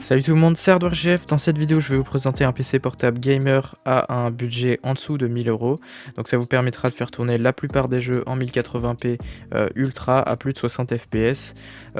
Salut tout le monde, c'est HardwareGF. Dans cette vidéo, je vais vous présenter un PC portable gamer à un budget en dessous de 1000 €. Donc ça vous permettra de faire tourner la plupart des jeux en 1080p ultra à plus de 60 fps.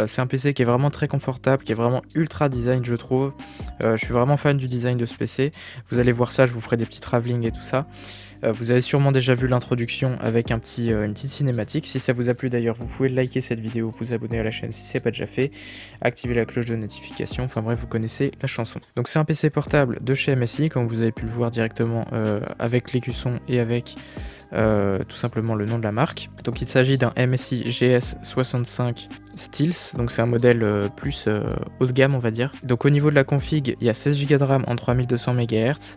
C'est un PC qui est vraiment très confortable, qui est vraiment ultra design je trouve. Je suis vraiment fan du design de ce PC. Vous allez voir ça, je vous ferai des petits travelling et tout ça. Vous avez sûrement déjà vu l'introduction avec une petite cinématique. Si ça vous a plu d'ailleurs, vous pouvez liker cette vidéo, vous abonner à la chaîne si ce n'est pas déjà fait, activer la cloche de notification, enfin bref, vous connaissez la chanson. Donc c'est un PC portable de chez MSI, comme vous avez pu le voir directement avec l'écusson et avec tout simplement le nom de la marque. Donc il s'agit d'un MSI GS65 Stealth, donc c'est un modèle plus haut de gamme on va dire. Donc au niveau de la config, il y a 16 Go de RAM en 3200 MHz,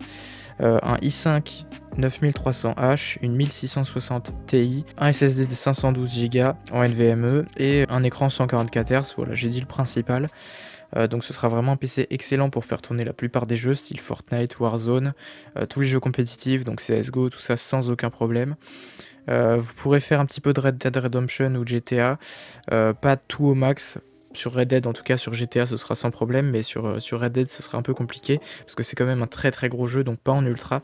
un i5 9300H, une 1660 Ti, un SSD de 512 Go en NVMe et un écran 144 Hz, voilà j'ai dit le principal. Donc ce sera vraiment un PC excellent pour faire tourner la plupart des jeux style Fortnite, Warzone, tous les jeux compétitifs, donc CSGO, tout ça sans aucun problème. Vous pourrez faire un petit peu de Red Dead Redemption ou GTA, pas tout au max. Sur Red Dead, en tout cas sur GTA ce sera sans problème, mais sur Red Dead ce sera un peu compliqué, parce que c'est quand même un très gros jeu, donc pas en ultra.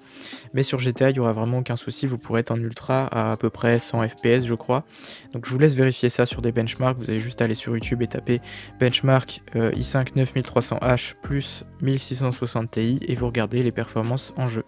Mais sur GTA il n'y aura vraiment aucun souci, vous pourrez être en ultra à peu près 100 fps je crois. Donc je vous laisse vérifier ça sur des benchmarks, vous allez juste aller sur YouTube et taper benchmark i5 9300H plus 1660 Ti et vous regardez les performances en jeu.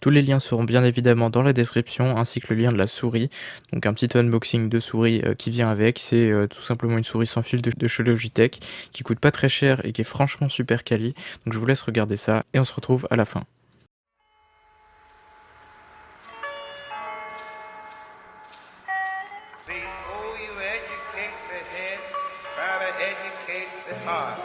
Tous les liens seront bien évidemment dans la description, ainsi que le lien de la souris. Donc un petit unboxing de souris qui vient avec, c'est tout simplement une souris sans fil de chez Logitech, qui coûte pas très cher et qui est franchement super quali. Donc je vous laisse regarder ça, et on se retrouve à la fin. Before you educate the head, try to educate the heart.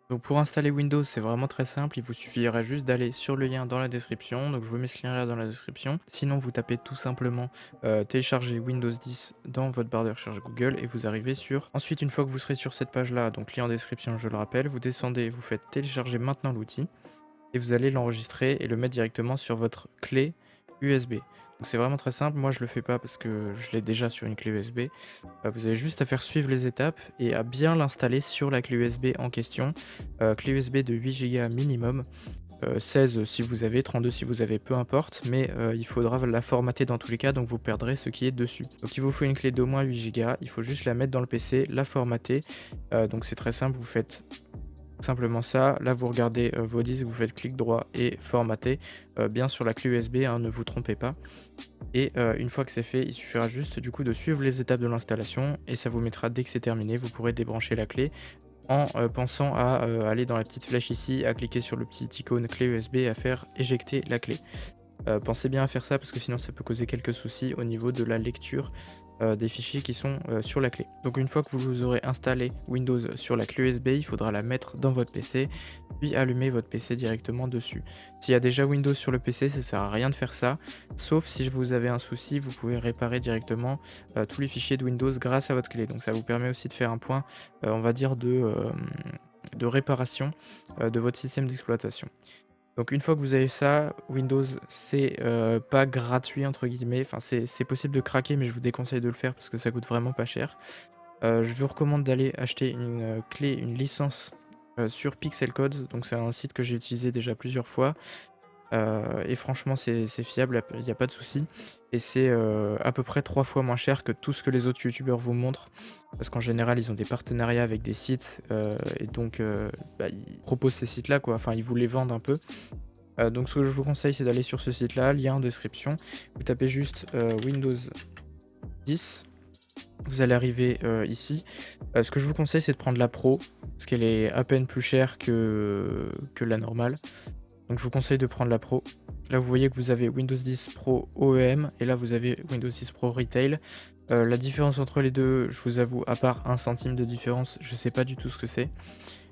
Donc pour installer Windows, c'est vraiment très simple, il vous suffirait juste d'aller sur le lien dans la description, donc je vous mets ce lien là dans la description. Sinon vous tapez tout simplement télécharger Windows 10 dans votre barre de recherche Google et vous arrivez sur... Ensuite une fois que vous serez sur cette page là, donc lien en description je le rappelle, vous descendez, vous faites télécharger maintenant l'outil et vous allez l'enregistrer et le mettre directement sur votre clé USB. Donc c'est vraiment très simple, moi je le fais pas parce que je l'ai déjà sur une clé USB. Vous avez juste à faire suivre les étapes et à bien l'installer sur la clé USB en question. Clé USB de 8 Go minimum, 16 si vous avez, 32 si vous avez, peu importe, mais il faudra la formater dans tous les cas, donc vous perdrez ce qui est dessus. Donc il vous faut une clé d'au moins 8 Go, il faut juste la mettre dans le PC, la formater. Donc c'est très simple, vous faites simplement ça. Là vous regardez vos disques, vous faites clic droit et formater bien sur la clé USB, hein, ne vous trompez pas. Et une fois que c'est fait, il suffira juste du coup de suivre les étapes de l'installation et ça vous mettra, dès que c'est terminé, vous pourrez débrancher la clé en pensant à aller dans la petite flèche ici, à cliquer sur le petit icône clé USB et à faire éjecter la clé. Pensez bien à faire ça parce que sinon ça peut causer quelques soucis au niveau de la lecture des fichiers qui sont sur la clé. Donc une fois que vous aurez installé Windows sur la clé USB, il faudra la mettre dans votre PC, puis allumer votre PC directement dessus. S'il y a déjà Windows sur le PC, ça sert à rien de faire ça, sauf si vous avez un souci, vous pouvez réparer directement tous les fichiers de Windows grâce à votre clé. Donc ça vous permet aussi de faire un point, on va dire, de réparation de votre système d'exploitation. Donc une fois que vous avez ça, Windows c'est pas gratuit entre guillemets, enfin c'est possible de craquer mais je vous déconseille de le faire parce que ça coûte vraiment pas cher. Je vous recommande d'aller acheter une clé, une licence sur Pixel Code, donc c'est un site que j'ai utilisé déjà plusieurs fois. Et franchement c'est fiable, il n'y a pas de souci. Et c'est à peu près 3 fois moins cher que tout ce que les autres youtubeurs vous montrent. Parce qu'en général ils ont des partenariats avec des sites et donc ils proposent ces sites là quoi, enfin ils vous les vendent un peu. Donc ce que je vous conseille c'est d'aller sur ce site là, lien en description. Vous tapez juste Windows 10. Vous allez arriver ici. Ce que je vous conseille c'est de prendre la Pro, parce qu'elle est à peine plus chère que la normale. Donc je vous conseille de prendre la Pro. Là vous voyez que vous avez Windows 10 Pro OEM et là vous avez Windows 10 Pro Retail. La différence entre les deux, je vous avoue, à part 1 centime de différence, je sais pas du tout ce que c'est.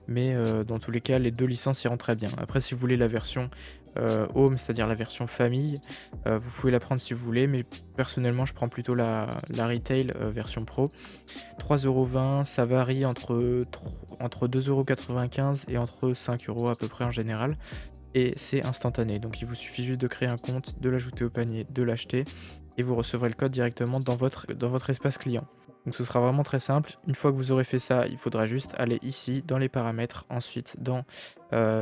Mais dans tous les cas, les deux licences iront très bien. Après, si vous voulez la version Home, c'est-à-dire la version famille, vous pouvez la prendre si vous voulez, mais personnellement, je prends plutôt la Retail version Pro. 3,20 €, ça varie entre 2,95 € et entre 5 € à peu près en général. Et c'est instantané, donc il vous suffit juste de créer un compte, de l'ajouter au panier, de l'acheter, et vous recevrez le code directement dans votre espace client. Donc ce sera vraiment très simple. Une fois que vous aurez fait ça, il faudra juste aller ici dans les paramètres, ensuite dans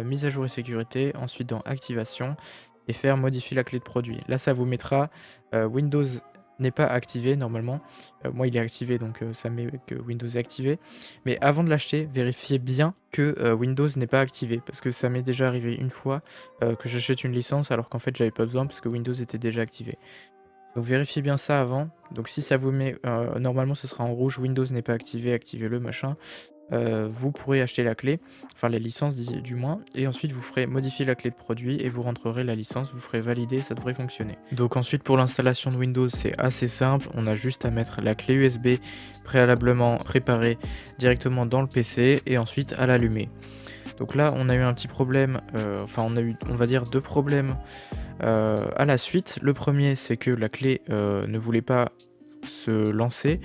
mise à jour et sécurité, ensuite dans activation et faire modifier la clé de produit. Là ça vous mettra Windows n'est pas activé normalement. Moi il est activé donc ça met que Windows est activé. Mais avant de l'acheter, vérifiez bien que Windows n'est pas activé parce que ça m'est déjà arrivé une fois que j'achète une licence alors qu'en fait j'avais pas besoin parce que Windows était déjà activé. Donc vérifiez bien ça avant. Donc si ça vous met, normalement ce sera en rouge, Windows n'est pas activé, activez-le, machin. Vous pourrez acheter la clé, enfin la licence du moins, et ensuite vous ferez modifier la clé de produit et vous rentrerez la licence, vous ferez valider, ça devrait fonctionner. Donc ensuite pour l'installation de Windows c'est assez simple, on a juste à mettre la clé USB préalablement préparée directement dans le PC et ensuite à l'allumer. Donc là on a eu un petit problème, enfin on a eu on va dire 2 problèmes à la suite. Le premier c'est que la clé ne voulait pas se lancer,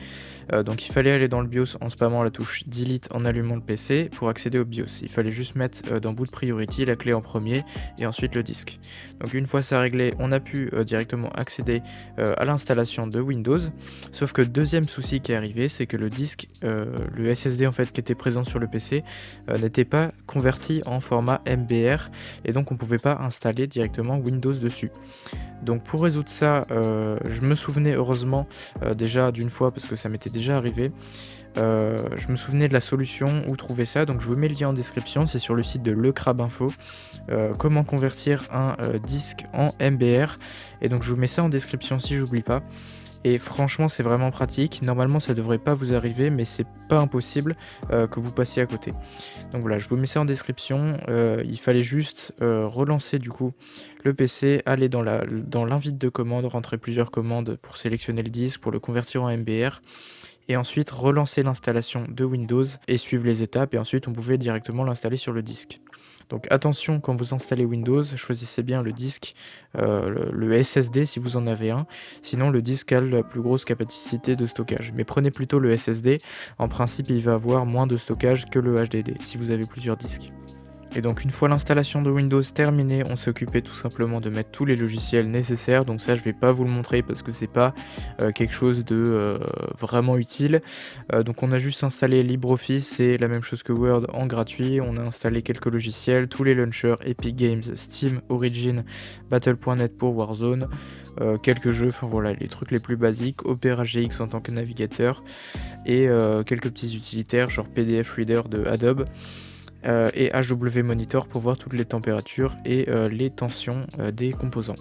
donc il fallait aller dans le BIOS en spammant la touche delete en allumant le PC pour accéder au BIOS. Il fallait juste mettre dans boot priority la clé en premier et ensuite le disque. Donc une fois ça réglé, on a pu directement accéder à l'installation de Windows. Sauf que deuxième souci qui est arrivé, c'est que le disque, le SSD en fait qui était présent sur le PC n'était pas converti en format MBR et donc on pouvait pas installer directement Windows dessus. Donc pour résoudre ça, je me souvenais heureusement déjà d'une fois parce que ça m'était déjà arrivé. Je me souvenais de la solution où trouver ça, donc je vous mets le lien en description, c'est sur le site de lecrabinfo. Comment convertir un disque en MBR, et donc je vous mets ça en description si j'oublie pas. Et franchement c'est vraiment pratique, normalement ça devrait pas vous arriver mais c'est pas impossible que vous passiez à côté. Donc voilà, je vous mets ça en description, il fallait juste relancer du coup le PC, aller dans l'invite de commande, rentrer plusieurs commandes pour sélectionner le disque, pour le convertir en MBR, et ensuite relancer l'installation de Windows et suivre les étapes, et ensuite on pouvait directement l'installer sur le disque. Donc attention, quand vous installez Windows, choisissez bien le disque, le SSD si vous en avez un, sinon le disque a la plus grosse capacité de stockage. Mais prenez plutôt le SSD, en principe il va avoir moins de stockage que le HDD si vous avez plusieurs disques. Et donc une fois l'installation de Windows terminée, on s'est occupé tout simplement de mettre tous les logiciels nécessaires. Donc ça je vais pas vous le montrer parce que c'est pas quelque chose de vraiment utile. Donc on a juste installé LibreOffice, c'est la même chose que Word en gratuit. On a installé quelques logiciels, tous les launchers, Epic Games, Steam, Origin, Battle.net pour Warzone, quelques jeux, enfin voilà, les trucs les plus basiques, Opera GX en tant que navigateur, et quelques petits utilitaires genre PDF Reader de Adobe. Et HW Monitor pour voir toutes les températures et les tensions des composants.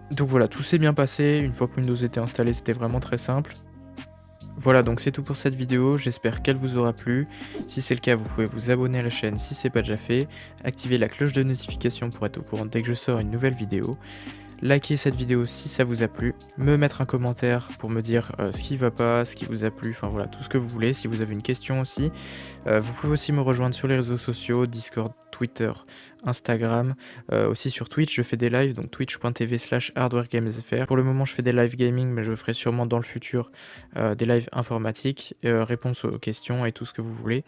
Donc voilà, tout s'est bien passé, une fois que Windows était installé, c'était vraiment très simple. Voilà, donc c'est tout pour cette vidéo, j'espère qu'elle vous aura plu. Si c'est le cas, vous pouvez vous abonner à la chaîne si c'est pas déjà fait, activer la cloche de notification pour être au courant dès que je sors une nouvelle vidéo. Likez cette vidéo si ça vous a plu, me mettre un commentaire pour me dire ce qui va pas, ce qui vous a plu, enfin voilà, tout ce que vous voulez, si vous avez une question aussi. Vous pouvez aussi me rejoindre sur les réseaux sociaux, Discord, Twitter, Instagram, aussi sur Twitch, je fais des lives, donc twitch.tv/hardwaregamesfr. Pour le moment je fais des live gaming, mais je ferai sûrement dans le futur des lives informatiques, réponses aux questions et tout ce que vous voulez.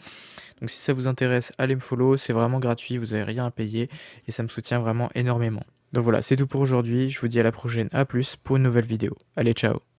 Donc si ça vous intéresse, allez me follow, c'est vraiment gratuit, vous n'avez rien à payer et ça me soutient vraiment énormément. Donc voilà, c'est tout pour aujourd'hui, je vous dis à la prochaine, à plus pour une nouvelle vidéo. Allez, ciao!